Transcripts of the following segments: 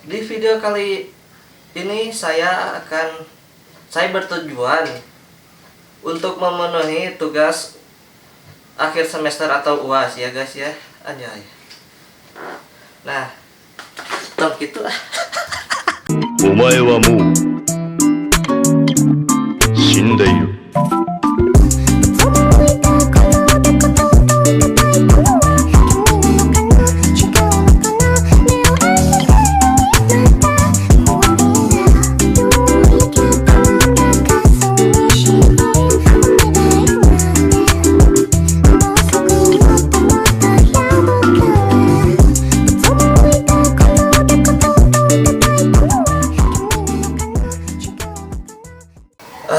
Di video kali ini saya bertujuan untuk memenuhi tugas akhir semester atau UAS ya guys ya. Anjay. Nah, tong gitu lah. お前はもう死んでいる。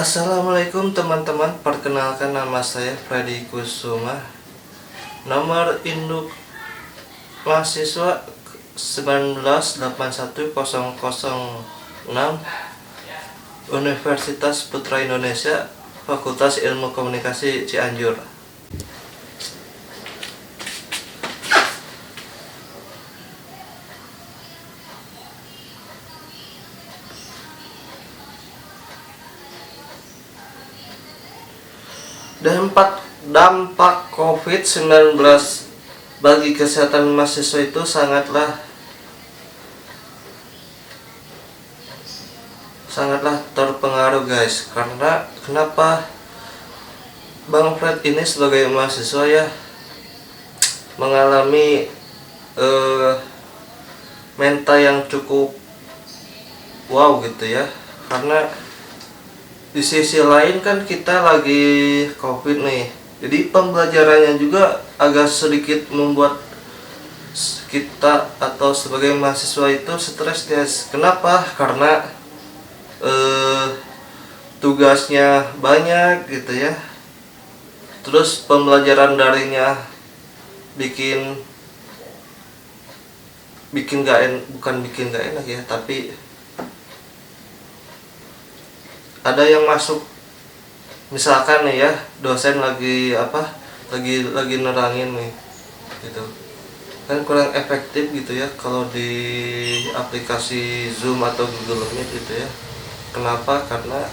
Assalamualaikum teman-teman, perkenalkan nama saya Freddy Kusuma. Nomor induk mahasiswa 1981006 Universitas Putra Indonesia, Fakultas Ilmu Komunikasi Cianjur. Dampak COVID-19 bagi kesehatan mahasiswa itu sangatlah terpengaruh guys. Karena kenapa Bang Fred ini sebagai mahasiswa ya mengalami mental yang cukup wow gitu ya. Karena di sisi lain kan kita lagi COVID nih, jadi pembelajarannya juga agak sedikit membuat kita atau sebagai mahasiswa itu stres guys. Kenapa? Karena tugasnya banyak gitu ya. Terus pembelajaran daringnya bikin bukan bikin gak enak ya, tapi ada yang masuk, misalkan nih ya, dosen lagi nerangin nih gitu kan, kurang efektif gitu ya kalau di aplikasi Zoom atau Google Meet gitu ya. Kenapa? Karena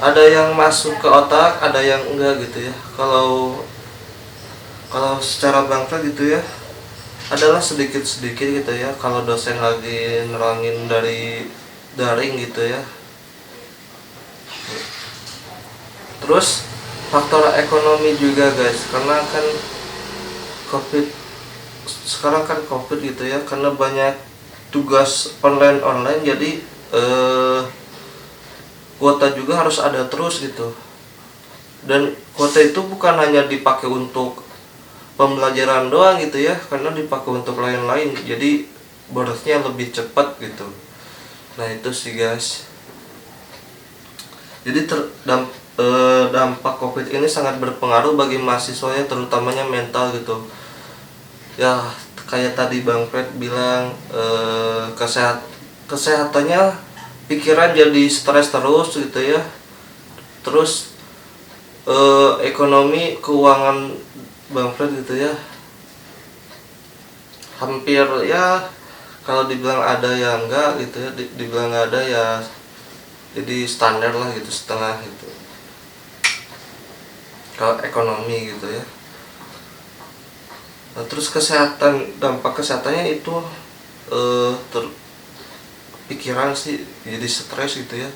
ada yang masuk ke otak, ada yang enggak gitu ya. Kalau secara bangsa gitu ya, adalah sedikit-sedikit gitu ya kalau dosen lagi nerangin dari daring gitu ya. Terus faktor ekonomi juga guys, karena kan sekarang kan COVID gitu ya, karena banyak tugas online jadi kuota juga harus ada terus gitu. Dan kuota itu bukan hanya dipakai untuk pembelajaran doang gitu ya, karena dipakai untuk lain-lain, jadi borosnya lebih cepat gitu. Nah itu sih guys. Jadi dampak COVID ini sangat berpengaruh bagi mahasiswanya, terutamanya mental gitu. Ya kayak tadi Bang Fred bilang, kesehatannya, pikiran jadi stres terus gitu ya. Terus ekonomi keuangan Bang Fred gitu ya, hampir ya, kalau dibilang ada ya enggak gitu ya, dibilang enggak ada ya jadi standar lah gitu, setengah gitu kalau ekonomi gitu ya. Nah, terus dampak kesehatannya itu pikiran sih jadi stres gitu ya,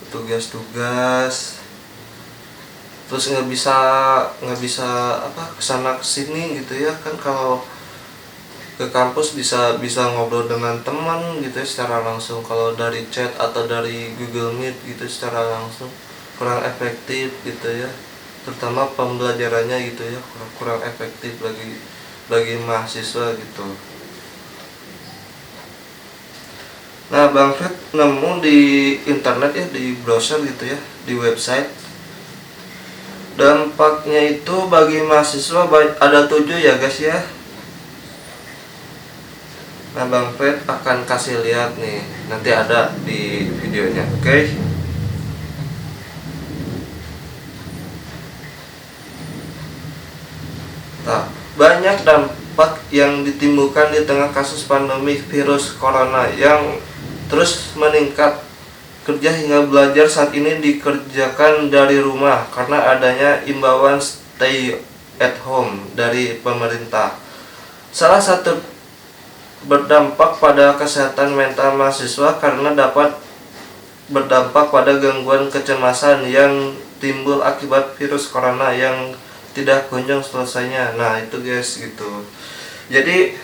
tugas-tugas, terus nggak bisa kesana kesini gitu ya kan. Kalau ke kampus bisa ngobrol dengan teman gitu ya secara langsung. Kalau dari chat atau dari Google Meet gitu secara langsung kurang efektif gitu ya, terutama pembelajarannya gitu ya, kurang efektif bagi mahasiswa gitu. Nah Bang Fred nemu di internet ya, di browser gitu ya, di website, dampaknya itu bagi mahasiswa ada 7 ya guys ya. Nah Bang Fred akan kasih lihat nih, nanti ada di videonya, oke? Nah, banyak dampak yang ditimbulkan di tengah kasus pandemi virus corona yang terus meningkat. Kerja hingga belajar saat ini dikerjakan dari rumah karena adanya imbauan stay at home dari pemerintah. Salah satu berdampak pada kesehatan mental mahasiswa karena dapat berdampak pada gangguan kecemasan yang timbul akibat virus corona yang tidak kunjung selesainya. Nah itu guys gitu. Jadi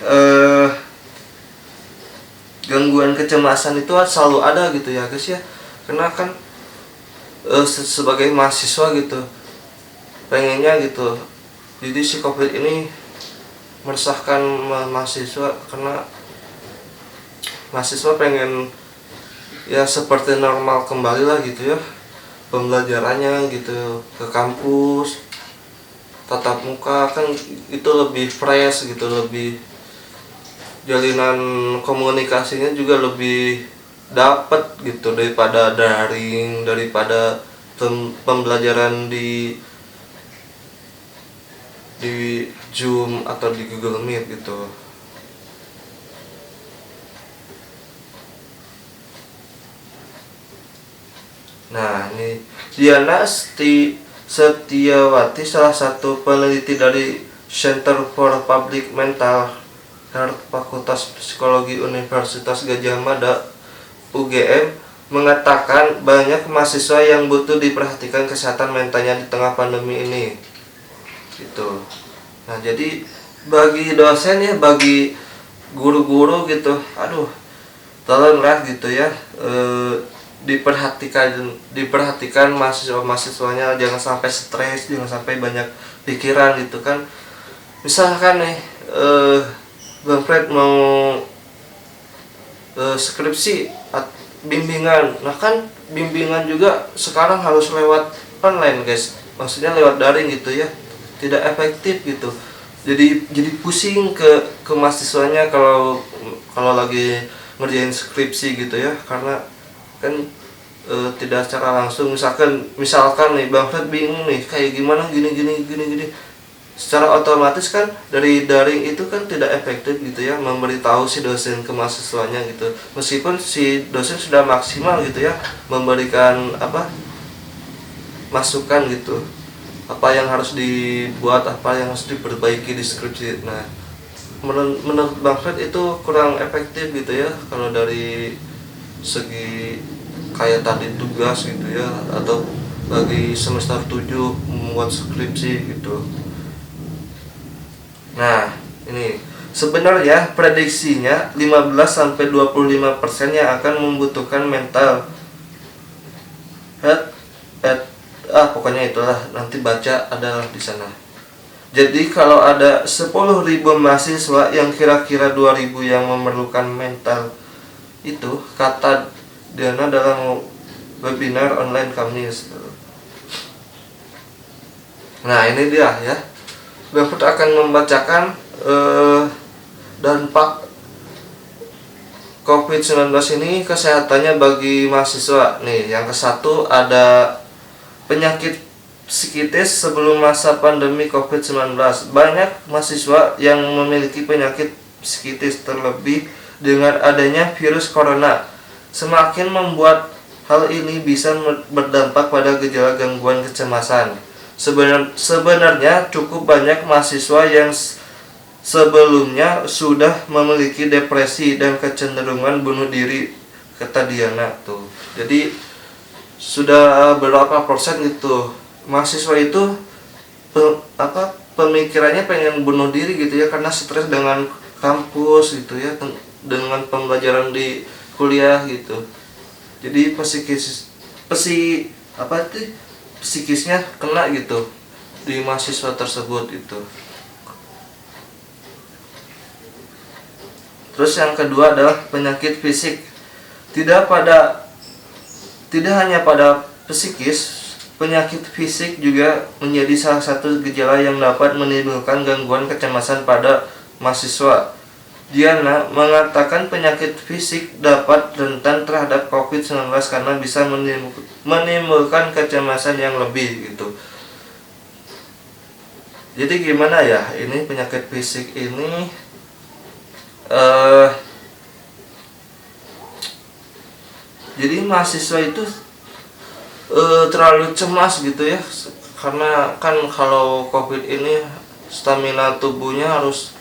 gangguan kecemasan itu selalu ada gitu ya guys ya, karena kan sebagai mahasiswa gitu pengennya gitu, jadi si COVID ini meresahkan mahasiswa karena mahasiswa pengen ya seperti normal kembali lah gitu ya, pembelajarannya gitu, ke kampus tatap muka kan itu lebih fresh gitu, lebih jalinan komunikasinya juga lebih dapat gitu daripada daring, daripada pembelajaran di Zoom atau di Google Meet gitu. Nah ini Diana Setiawati, salah satu peneliti dari Center for Public Mental Health Fakultas Psikologi Universitas Gadjah Mada UGM, mengatakan banyak mahasiswa yang butuh diperhatikan kesehatan mentalnya di tengah pandemi ini gitu. Nah jadi bagi dosen ya, bagi guru-guru gitu, aduh tolonglah gitu ya, diperhatikan mahasiswanya, jangan sampai stres, jangan sampai banyak pikiran gitu kan. Misalkan nih Bang Fred mau skripsi bimbingan, nah kan bimbingan juga sekarang harus lewat online guys, maksudnya lewat daring gitu ya, tidak efektif gitu. Jadi pusing ke mahasiswanya kalau lagi ngerjain skripsi gitu ya, karena kan tidak secara langsung. Misalkan nih Bang Fred bingung nih kayak gimana gini, secara otomatis kan dari daring itu kan tidak efektif gitu ya, memberitahu si dosen ke mahasiswanya gitu, meskipun si dosen sudah maksimal gitu ya memberikan masukan gitu, apa yang harus dibuat, apa yang harus diperbaiki di skripsi. Nah menurut Bang Fred itu kurang efektif gitu ya kalau dari segi kayak tadi tugas gitu ya, atau bagi semester 7 membuat skripsi gitu. Nah, ini sebenarnya prediksinya 15-25% yang akan membutuhkan mental health pokoknya itulah, nanti baca adalah di sana. Jadi kalau ada 10.000 mahasiswa yang kira-kira 2.000 yang memerlukan mental itu, kata Diana dalam webinar online kami. Nah ini dia ya, Bapak akan membacakan dampak COVID-19 ini kesehatannya bagi mahasiswa. Nih, yang ke-1 ada penyakit psikis sebelum masa pandemi COVID-19. Banyak mahasiswa yang memiliki penyakit psikis, terlebih dengan adanya virus corona. Semakin membuat hal ini bisa berdampak pada gejala gangguan kecemasan. Sebenarnya cukup banyak mahasiswa yang sebelumnya sudah memiliki depresi dan kecenderungan bunuh diri, kata Diana tuh. Jadi sudah berapa persen gitu mahasiswa itu pemikirannya pengen bunuh diri gitu ya, karena stres dengan kampus gitu ya, dengan pembelajaran di kuliah gitu. Jadi psikisnya kena gitu di mahasiswa tersebut itu. Terus yang kedua adalah penyakit fisik. Tidak hanya pada psikis, penyakit fisik juga menjadi salah satu gejala yang dapat menimbulkan gangguan kecemasan pada mahasiswa. Diana mengatakan penyakit fisik dapat rentan terhadap COVID-19 karena bisa menimbulkan kecemasan yang lebih gitu. Jadi gimana ya, ini penyakit fisik ini eh jadi mahasiswa itu terlalu cemas gitu ya, karena kan kalau COVID ini stamina tubuhnya harus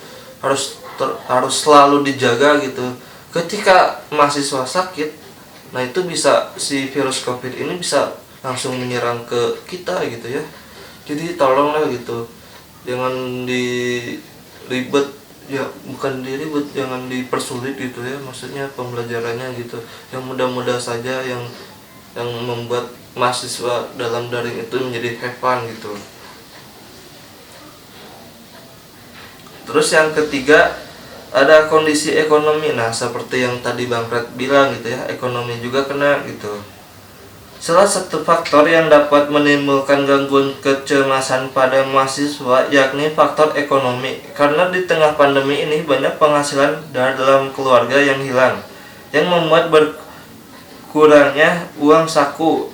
selalu dijaga gitu. Ketika mahasiswa sakit, nah itu bisa si virus COVID ini bisa langsung menyerang ke kita gitu ya. Jadi tolonglah gitu, jangan diribet ya, bukan diribet, jangan dipersulit gitu ya, maksudnya pembelajarannya gitu, yang mudah-mudah saja, yang membuat mahasiswa dalam daring itu menjadi have fun gitu. Terus yang ketiga ada kondisi ekonomi. Nah seperti yang tadi Bang Fred bilang gitu ya, ekonomi juga kena gitu. Salah satu faktor yang dapat menimbulkan gangguan kecemasan pada mahasiswa yakni faktor ekonomi. Karena di tengah pandemi ini banyak penghasilan dalam keluarga yang hilang, yang membuat berkurangnya uang saku.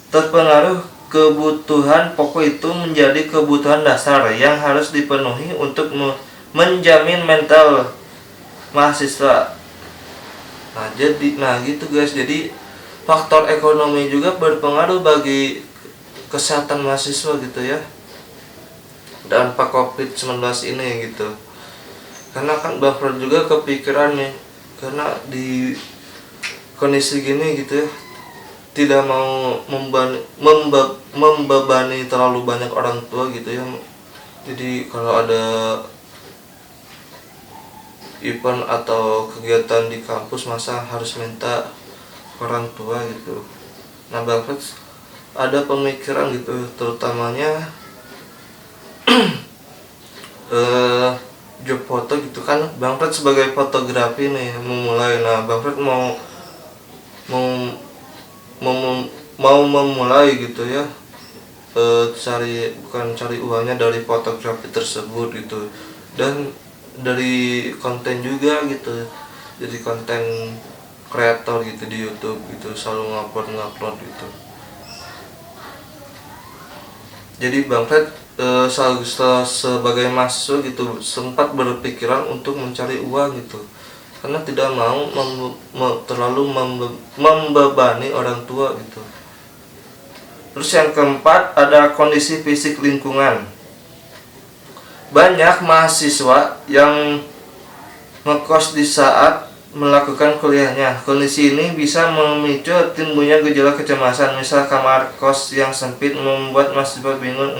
Terpengaruh kebutuhan pokok itu menjadi kebutuhan dasar yang harus dipenuhi untuk menjamin mental mahasiswa. Nah gitu guys, jadi faktor ekonomi juga berpengaruh bagi kesehatan mahasiswa gitu ya, dampak COVID-19 ini gitu. Karena kan Bang Fred juga kepikiran nih, karena di kondisi gini gitu ya, tidak mau membebani terlalu banyak orang tua gitu ya. Jadi kalau ada event atau kegiatan di kampus, masa harus minta orang tua gitu. Nah Bang Fred ada pemikiran gitu, terutamanya job foto gitu kan. Bang Fred sebagai fotografi nih memulai. Nah Bang Fred mau memulai gitu ya, cari uangnya dari fotografi tersebut gitu, dan dari konten juga gitu, jadi konten kreator gitu di YouTube gitu, selalu ngupload gitu. Jadi Bang Fred sebagai mahasiswa gitu sempat berpikiran untuk mencari uang gitu, karena tidak mau terlalu membebani orang tua gitu. Terus yang keempat ada kondisi fisik lingkungan. Banyak mahasiswa yang ngekos di saat melakukan kuliahnya. Kondisi ini bisa memicu timbulnya gejala kecemasan. Misal kamar kos yang sempit membuat mahasiswa bingung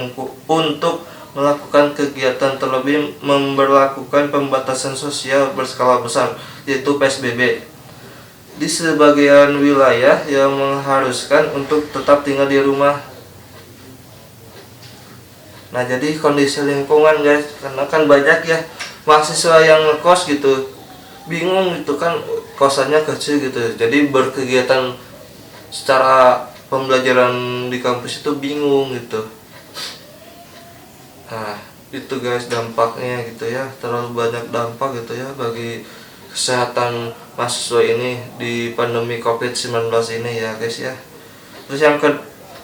untuk melakukan kegiatan, terlebih memberlakukan pembatasan sosial berskala besar, yaitu PSBB di sebagian wilayah yang mengharuskan untuk tetap tinggal di rumah. Nah jadi kondisi lingkungan guys, karena kan banyak ya mahasiswa yang ngekos gitu, bingung gitu kan, kosannya kecil gitu, jadi berkegiatan secara pembelajaran di kampus itu bingung gitu. Nah itu guys dampaknya gitu ya, terlalu banyak dampak gitu ya bagi kesehatan mahasiswa ini di pandemi COVID-19 ini ya guys ya. Terus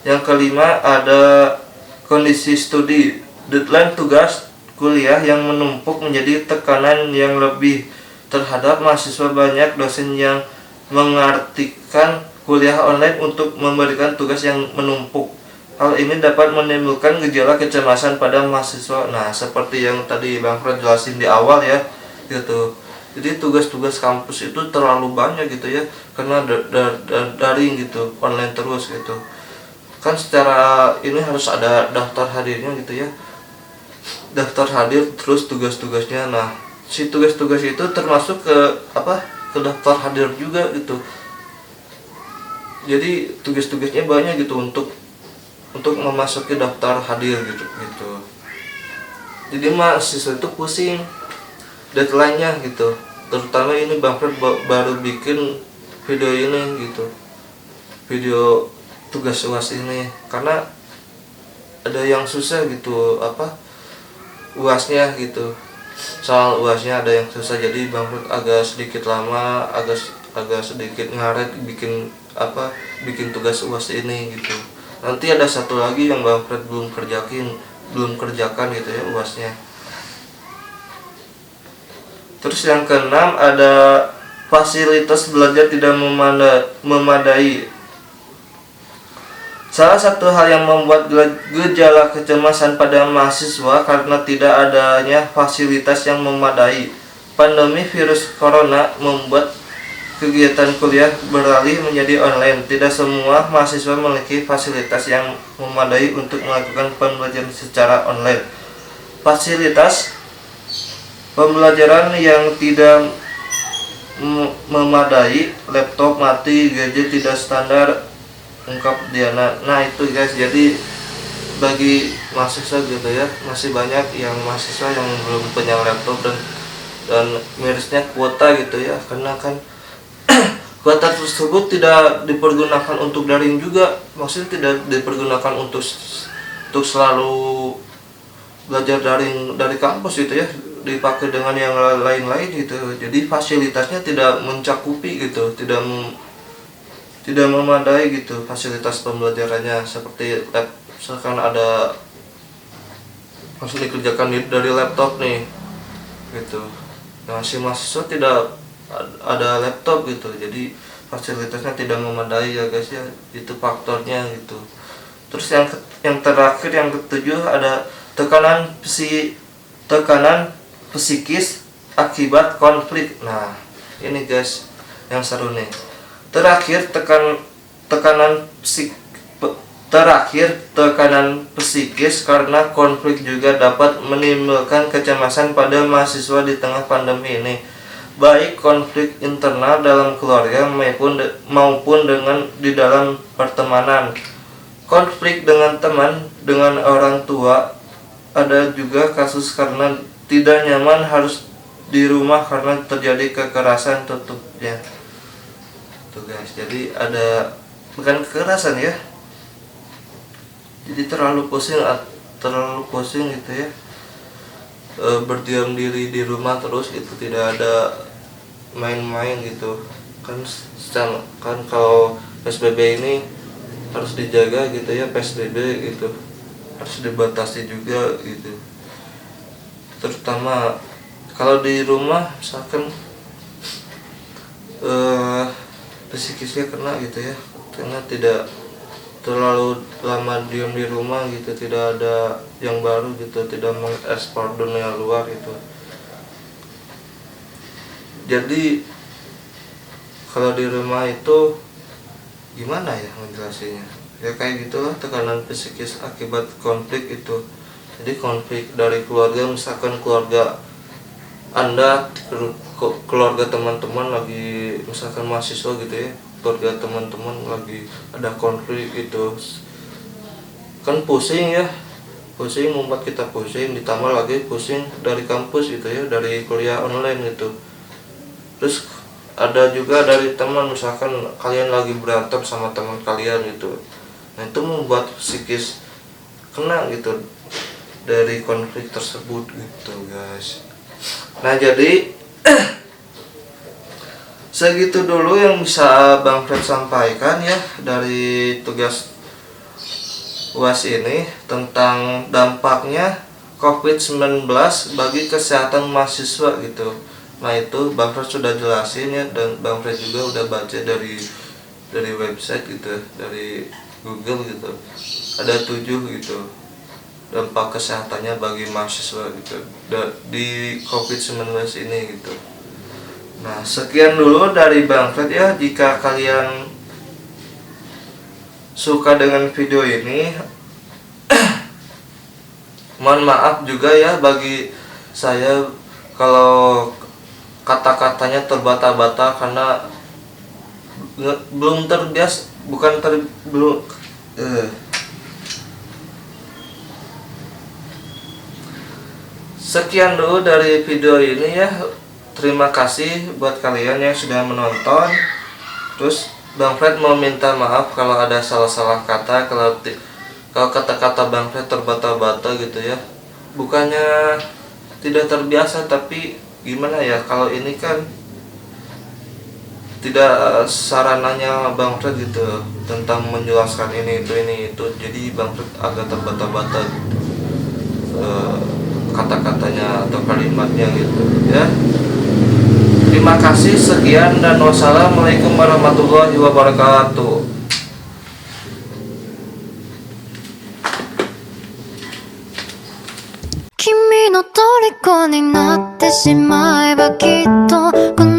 yang kelima ada kondisi studi. Deadline tugas kuliah yang menumpuk menjadi tekanan yang lebih terhadap mahasiswa. Banyak dosen yang mengartikan kuliah online untuk memberikan tugas yang menumpuk. Hal ini dapat menimbulkan gejala kecemasan pada mahasiswa. Nah seperti yang tadi Bang Fred jelasin di awal ya gitu. Jadi tugas-tugas kampus itu terlalu banyak gitu ya, karena daring gitu, online terus gitu. Kan secara ini harus ada daftar hadirnya gitu ya, daftar hadir terus tugas-tugasnya. Nah si tugas-tugas itu termasuk ke daftar hadir juga gitu. Jadi tugas-tugasnya banyak gitu untuk memasuki daftar hadir gitu. Jadi mahasiswa itu pusing deadline-nya gitu. Terutama ini Bang Fred baru bikin video ini gitu, video tugas UAS ini, karena ada yang susah gitu UASnya gitu, soal UASnya ada yang susah. Jadi Bang Fred agak sedikit lama, agak sedikit ngaret bikin tugas UAS ini gitu. Nanti ada satu lagi yang Bang Fred belum kerjain, belum kerjakan gitu ya UASnya. Terus yang keenam ada fasilitas belajar tidak memadai. Salah satu hal yang membuat gejala kecemasan pada mahasiswa karena tidak adanya fasilitas yang memadai. Pandemi virus corona membuat kegiatan kuliah beralih menjadi online. Tidak semua mahasiswa memiliki fasilitas yang memadai untuk melakukan pembelajaran secara online. Fasilitas pembelajaran yang tidak memadai, laptop mati, gadget tidak standar, ungkap Diana. Nah itu guys, jadi bagi mahasiswa gitu ya, masih banyak yang mahasiswa yang belum punya laptop dan mirisnya kuota gitu ya, karena kan kuota tersebut tidak dipergunakan untuk daring juga, maksudnya tidak dipergunakan untuk selalu belajar daring dari kampus gitu ya, dipakai dengan yang lain-lain gitu. Jadi fasilitasnya tidak mencakupi gitu, tidak memadai gitu fasilitas pembelajarannya, seperti misalkan ada langsung dikerjakan dari laptop nih gitu. Nah si mahasiswa tidak ada laptop gitu, jadi fasilitasnya tidak memadai ya guys ya, itu faktornya gitu. Terus yang terakhir, yang ketujuh, ada tekanan psikis akibat konflik. Nah ini guys yang seru nih. Terakhir tekanan psikis karena konflik juga dapat menimbulkan kecemasan pada mahasiswa di tengah pandemi ini, baik konflik internal dalam keluarga maupun dengan di dalam pertemanan. Konflik dengan teman, dengan orang tua, ada juga kasus karena tidak nyaman harus di rumah karena terjadi kekerasan tutupnya. Tuh guys, jadi ada bukan kekerasan ya, jadi terlalu pusing gitu ya, berdiam diri di rumah terus gitu, tidak ada main-main gitu kan. Kan kalau PSBB ini harus dijaga gitu ya, PSBB gitu harus dibatasi juga gitu, terutama kalau di rumah misalkan psikisnya kena gitu ya, karena tidak terlalu lama diam di rumah gitu, tidak ada yang baru gitu, tidak mengekspor dunia luar gitu. Jadi kalau di rumah itu gimana ya menjelaskannya ya, kayak gitulah tekanan psikis akibat konflik itu. Jadi konflik dari keluarga, misalkan keluarga Anda, keluarga teman-teman lagi, misalkan mahasiswa gitu ya, keluarga teman-teman lagi ada konflik itu, kan pusing ya, pusing, membuat kita pusing, ditambah lagi pusing dari kampus gitu ya, dari kuliah online gitu. Terus ada juga dari teman, misalkan kalian lagi berantem sama teman kalian gitu, nah itu membuat psikis kena gitu dari konflik tersebut gitu guys. Nah jadi segitu dulu yang bisa Bang Fred sampaikan ya dari tugas UAS ini tentang dampaknya COVID-19 bagi kesehatan mahasiswa gitu. Nah itu Bang Fred sudah jelasin ya, dan Bang Fred juga udah baca dari website gitu, dari Google gitu, ada 7 gitu dampak kesehatannya bagi mahasiswa gitu di COVID-19 ini gitu. Nah sekian dulu dari Bang Fred ya. Jika kalian suka dengan video ini mohon maaf juga ya bagi saya kalau kata-katanya terbata-bata, karena belum terbiasa, Sekian dulu dari video ini ya. Terima kasih buat kalian yang sudah menonton. Terus Bang Fred mau minta maaf kalau ada salah-salah kata, kalau kata-kata Bang Fred terbata-bata gitu ya. Bukannya tidak terbiasa, tapi gimana ya, kalau ini kan tidak sarananya Bang Fred gitu tentang menjelaskan ini itu, jadi Bang Fred agak terbata-bata gitu. kata-katanya atau kalimatnya gitu ya. Terima kasih, sekian dan wassalamualaikum warahmatullahi wabarakatuh. 君の虜になってしまえばきっとこの